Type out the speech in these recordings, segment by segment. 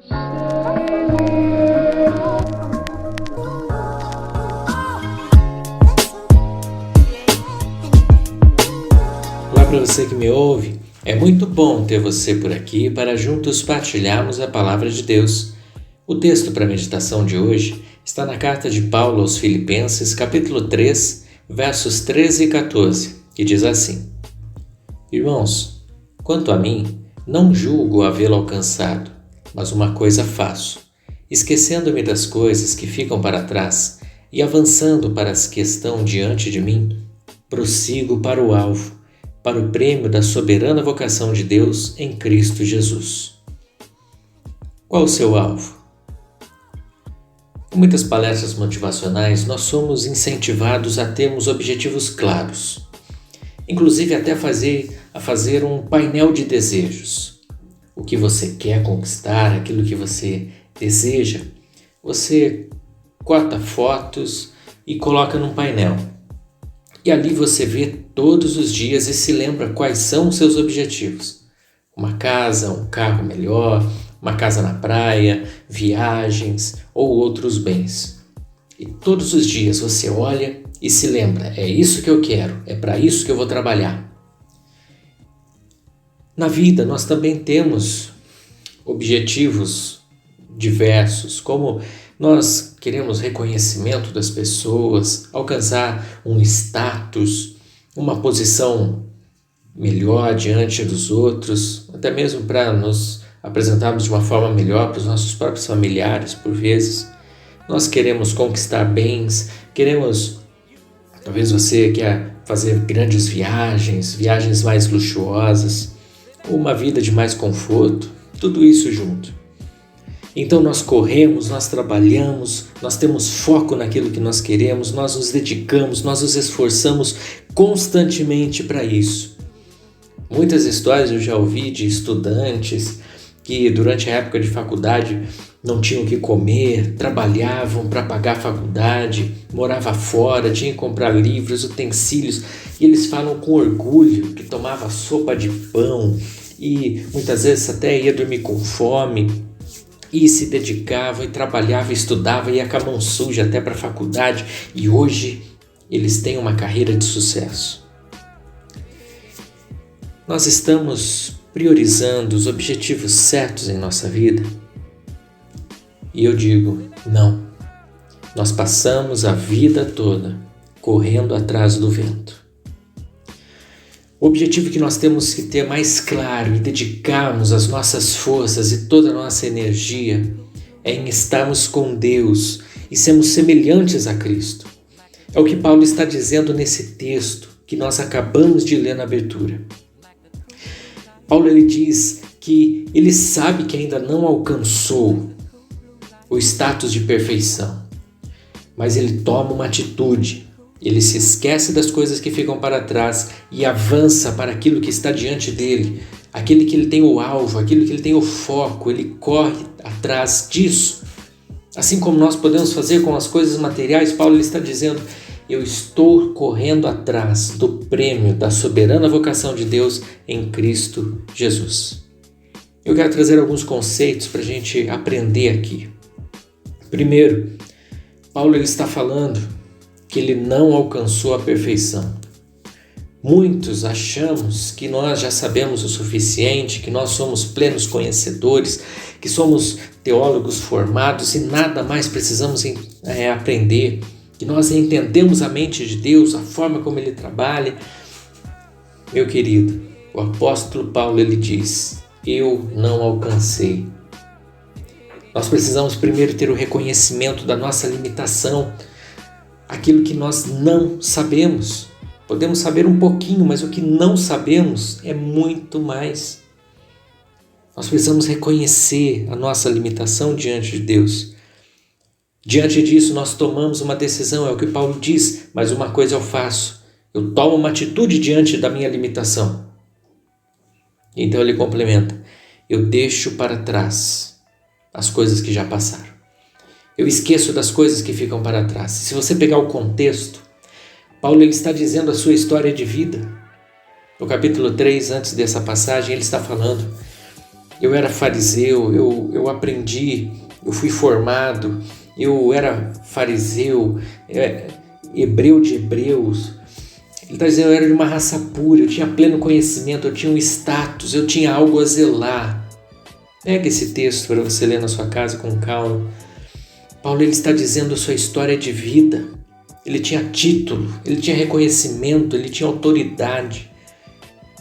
Olá para você que me ouve, é muito bom ter você por aqui para juntos partilharmos a Palavra de Deus. O texto para a meditação de hoje está na carta de Paulo aos Filipenses, capítulo 3, versos 13 e 14, que diz assim: Irmãos, quanto a mim, não julgo havê-lo alcançado, mas uma coisa faço, esquecendo-me das coisas que ficam para trás e avançando para as que estão diante de mim, prossigo para o alvo, para o prêmio da soberana vocação de Deus em Cristo Jesus. Qual o seu alvo? Com muitas palestras motivacionais, nós somos incentivados a termos objetivos claros, inclusive até a fazer um painel de desejos. O que você quer conquistar, aquilo que você deseja, você corta fotos e coloca num painel. E ali você vê todos os dias e se lembra quais são os seus objetivos. Uma casa, um carro melhor, uma casa na praia, viagens ou outros bens. E todos os dias você olha e se lembra, é isso que eu quero, é para isso que eu vou trabalhar. Na vida nós também temos objetivos diversos, como nós queremos reconhecimento das pessoas, alcançar um status, uma posição melhor diante dos outros, até mesmo para nos apresentarmos de uma forma melhor para os nossos próprios familiares, por vezes. Nós queremos conquistar bens, talvez você quer fazer grandes viagens mais luxuosas, ou uma vida de mais conforto, tudo isso junto. Então nós corremos, nós trabalhamos, nós temos foco naquilo que nós queremos, nós nos dedicamos, nós nos esforçamos constantemente para isso. Muitas histórias eu já ouvi de estudantes que durante a época de faculdade não tinham o que comer, trabalhavam para pagar a faculdade, moravam fora, tinham que comprar livros, utensílios, e eles falam com orgulho que tomava sopa de pão e muitas vezes até ia dormir com fome, e se dedicava e trabalhava, estudava, ia com a mão suja até para a faculdade, e hoje eles têm uma carreira de sucesso. Nós estamos priorizando os objetivos certos em nossa vida? E eu digo, não. Nós passamos a vida toda correndo atrás do vento. O objetivo que nós temos que ter mais claro e dedicarmos as nossas forças e toda a nossa energia é em estarmos com Deus e sermos semelhantes a Cristo. É o que Paulo está dizendo nesse texto que nós acabamos de ler na abertura. Paulo ele diz que ele sabe que ainda não alcançou o status de perfeição, mas ele toma uma atitude. Ele se esquece das coisas que ficam para trás e avança para aquilo que está diante dele, aquele que ele tem o alvo, aquilo que ele tem o foco, ele corre atrás disso. Assim como nós podemos fazer com as coisas materiais, Paulo ele está dizendo, eu estou correndo atrás do prêmio da soberana vocação de Deus em Cristo Jesus. Eu quero trazer alguns conceitos para a gente aprender aqui. Primeiro, Paulo ele está falando que ele não alcançou a perfeição. Muitos achamos que nós já sabemos o suficiente, que nós somos plenos conhecedores, que somos teólogos formados e nada mais precisamos aprender, que nós entendemos a mente de Deus, a forma como Ele trabalha. Meu querido, o apóstolo Paulo ele diz, eu não alcancei. Nós precisamos primeiro ter o reconhecimento da nossa limitação, aquilo que nós não sabemos. Podemos saber um pouquinho, mas o que não sabemos é muito mais. Nós precisamos reconhecer a nossa limitação diante de Deus. Diante disso, nós tomamos uma decisão, é o que Paulo diz, mas uma coisa eu faço, eu tomo uma atitude diante da minha limitação. Então ele complementa, eu deixo para trás as coisas que já passaram. Eu esqueço das coisas que ficam para trás. Se você pegar o contexto, Paulo ele está dizendo a sua história de vida. No capítulo 3, antes dessa passagem, ele está falando eu era fariseu, eu aprendi, eu fui formado, eu era fariseu, hebreu de hebreus. Ele está dizendo, eu era de uma raça pura, eu tinha pleno conhecimento, eu tinha um status, eu tinha algo a zelar. Pega esse texto para você ler na sua casa com calma. Paulo ele está dizendo a sua história de vida. Ele tinha título, ele tinha reconhecimento, ele tinha autoridade.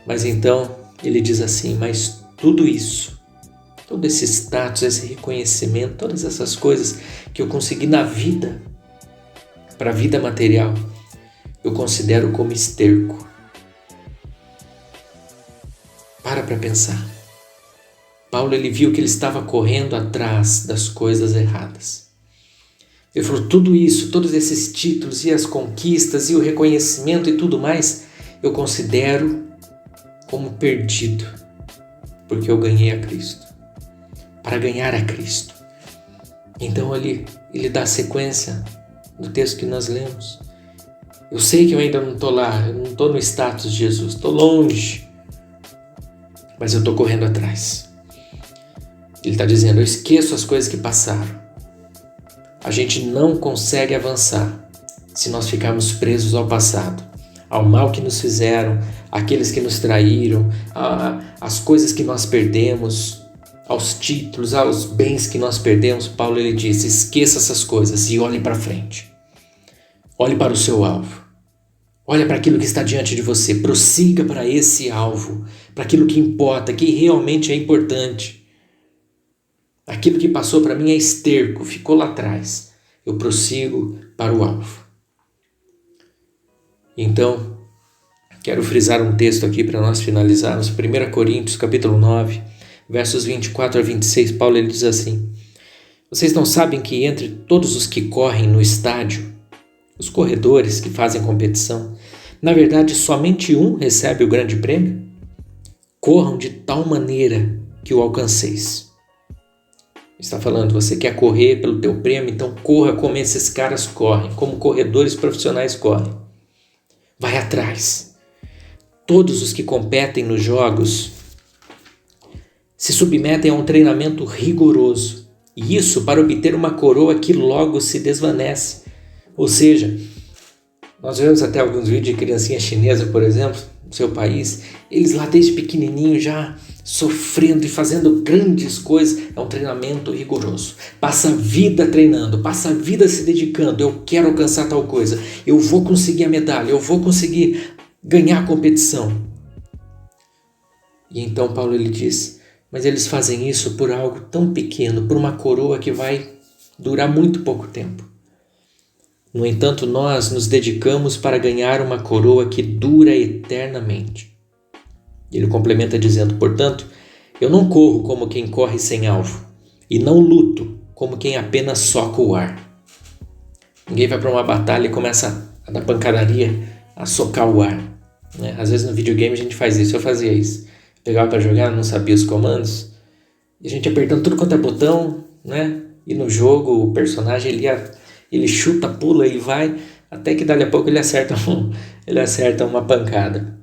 Mas então ele diz assim, mas tudo isso, todo esse status, esse reconhecimento, todas essas coisas que eu consegui na vida, para a vida material, eu considero como esterco. Para pensar. Paulo ele viu que ele estava correndo atrás das coisas erradas. Ele falou, tudo isso, todos esses títulos e as conquistas e o reconhecimento e tudo mais, eu considero como perdido, porque eu ganhei a Cristo. Para ganhar a Cristo. Então ele dá a sequência do texto que nós lemos. Eu sei que eu ainda não estou lá, eu não estou no status de Jesus, estou longe, mas eu estou correndo atrás. Ele está dizendo, eu esqueço as coisas que passaram. A gente não consegue avançar se nós ficarmos presos ao passado, ao mal que nos fizeram, àqueles que nos traíram, às coisas que nós perdemos, aos títulos, aos bens que nós perdemos. Paulo ele diz, esqueça essas coisas e olhe para frente. Olhe para o seu alvo. Olhe para aquilo que está diante de você. Prossiga para esse alvo, para aquilo que importa, que realmente é importante. Aquilo que passou para mim é esterco, ficou lá atrás. Eu prossigo para o alvo. Então, quero frisar um texto aqui para nós finalizarmos. 1 Coríntios, capítulo 9, versos 24 a 26, Paulo ele diz assim, vocês não sabem que entre todos os que correm no estádio, os corredores que fazem competição, na verdade somente um recebe o grande prêmio? Corram de tal maneira que o alcanceis. Está falando, você quer correr pelo teu prêmio, então corra como esses caras correm, como corredores profissionais correm. Vai atrás. Todos os que competem nos jogos se submetem a um treinamento rigoroso, e isso para obter uma coroa que logo se desvanece. Ou seja, nós vemos até alguns vídeos de criancinha chinesa, por exemplo, no seu país, eles lá desde pequenininho já sofrendo e fazendo grandes coisas. É um treinamento rigoroso. Passa a vida treinando, passa a vida se dedicando. Eu quero alcançar tal coisa, eu vou conseguir a medalha, eu vou conseguir ganhar a competição. E então Paulo ele diz, mas eles fazem isso por algo tão pequeno, por uma coroa que vai durar muito pouco tempo. No entanto, nós nos dedicamos para ganhar uma coroa que dura eternamente. Ele complementa dizendo, portanto, eu não corro como quem corre sem alvo, e não luto como quem apenas soca o ar. Ninguém vai para uma batalha e começa a dar pancadaria, a socar o ar. Né? Às vezes no videogame a gente faz isso, eu fazia isso. Pegava para jogar, não sabia os comandos, e a gente apertando tudo quanto é botão, né? E no jogo o personagem ele chuta, pula e vai, até que dali a pouco ele acerta uma pancada.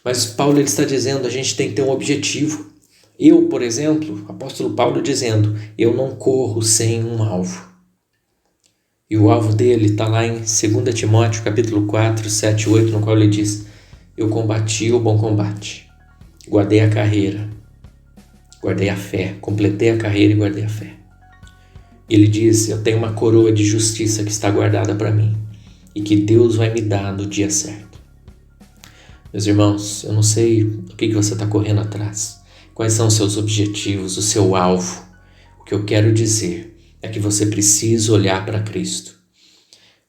Mas Paulo ele está dizendo, a gente tem que ter um objetivo. Eu, por exemplo, apóstolo Paulo dizendo, eu não corro sem um alvo. E o alvo dele está lá em 2 Timóteo, capítulo 4, 7 e 8, no qual ele diz, eu combati o bom combate, guardei a carreira, guardei a fé, completei a carreira e guardei a fé. Ele diz, eu tenho uma coroa de justiça que está guardada para mim e que Deus vai me dar no dia certo. Meus irmãos, eu não sei o que você está correndo atrás, quais são os seus objetivos, o seu alvo. O que eu quero dizer é que você precisa olhar para Cristo.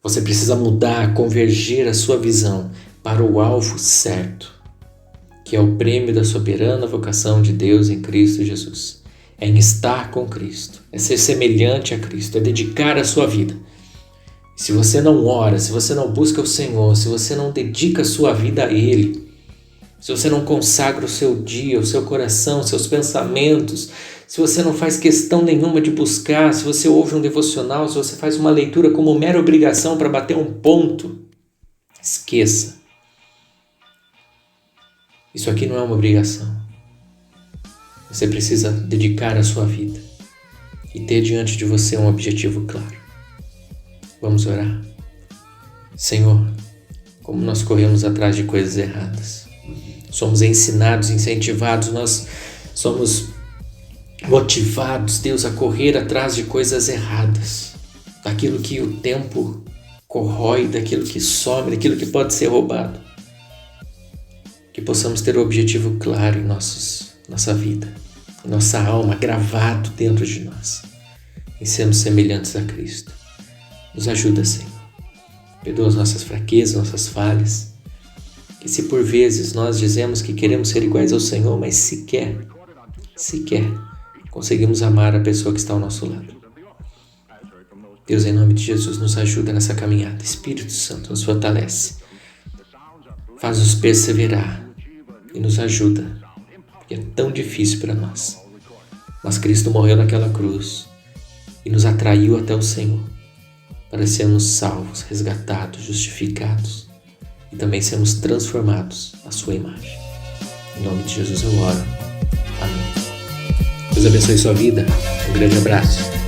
Você precisa mudar, convergir a sua visão para o alvo certo, que é o prêmio da soberana vocação de Deus em Cristo Jesus. É em estar com Cristo, é ser semelhante a Cristo, é dedicar a sua vida. Se você não ora, se você não busca o Senhor, se você não dedica a sua vida a Ele, se você não consagra o seu dia, o seu coração, os seus pensamentos, se você não faz questão nenhuma de buscar, se você ouve um devocional, se você faz uma leitura como mera obrigação para bater um ponto, esqueça. Isso aqui não é uma obrigação. Você precisa dedicar a sua vida e ter diante de você um objetivo claro. Vamos orar. Senhor, como nós corremos atrás de coisas erradas. Somos ensinados, incentivados, nós somos motivados, Deus, a correr atrás de coisas erradas, daquilo que o tempo corrói, daquilo que some, daquilo que pode ser roubado. Que possamos ter o objetivo claro em nossa vida, em nossa alma, gravado dentro de nós, em sermos semelhantes a Cristo. Nos ajuda, Senhor. Perdoa as nossas fraquezas, nossas falhas. Que se por vezes nós dizemos que queremos ser iguais ao Senhor, mas sequer conseguimos amar a pessoa que está ao nosso lado. Deus, em nome de Jesus, nos ajuda nessa caminhada. Espírito Santo nos fortalece. Faz-nos perseverar e nos ajuda, porque é tão difícil para nós. Mas Cristo morreu naquela cruz e nos atraiu até o Senhor, para sermos salvos, resgatados, justificados e também sermos transformados à sua imagem. Em nome de Jesus eu oro. Amém. Deus abençoe sua vida. Um grande abraço.